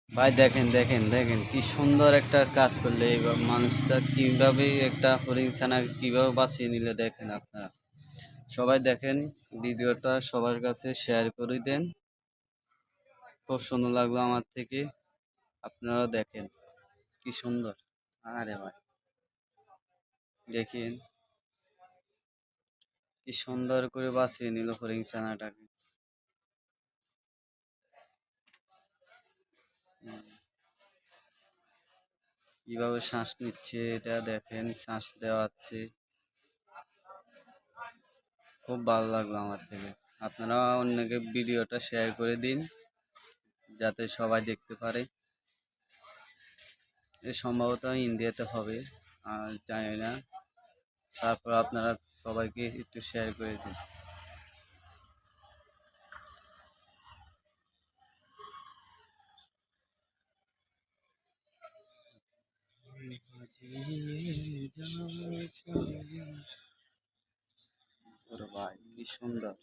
ভাই দেখেন দেখেন দেখেন কি সুন্দর একটা কাজ করলে এই মানুষটা কিভাবে একটা হরিণ ছানা কিভাবে বাঁচিয়ে নিলে দেখেন আপনারা সবাই দেখেন ভিডিওটা সবার কাছে শেয়ার করে দেন। খুব সুন্দর লাগলো আমার থেকে, আপনারা দেখেন কি সুন্দর। আরে ভাই দেখেন কি সুন্দর করে বাঁচিয়ে নিল হরিণ ছানাটাকে। হুম, কিভাবে শ্বাস নিচ্ছে এটা দেখেন, শ্বাস দেওয়াচ্ছে। খুব ভালো লাগলো আমার থেকে। আপনারা অন্যকে ভিডিওটা শেয়ার করে দিন যাতে সবাই দেখতে পারে। এ সম্ভবত ইন্ডিয়াতে হবে, আর জানি না। তারপর আপনারা সবাইকে একটু শেয়ার করে দিন। ওরে ভাই কি সুন্দর।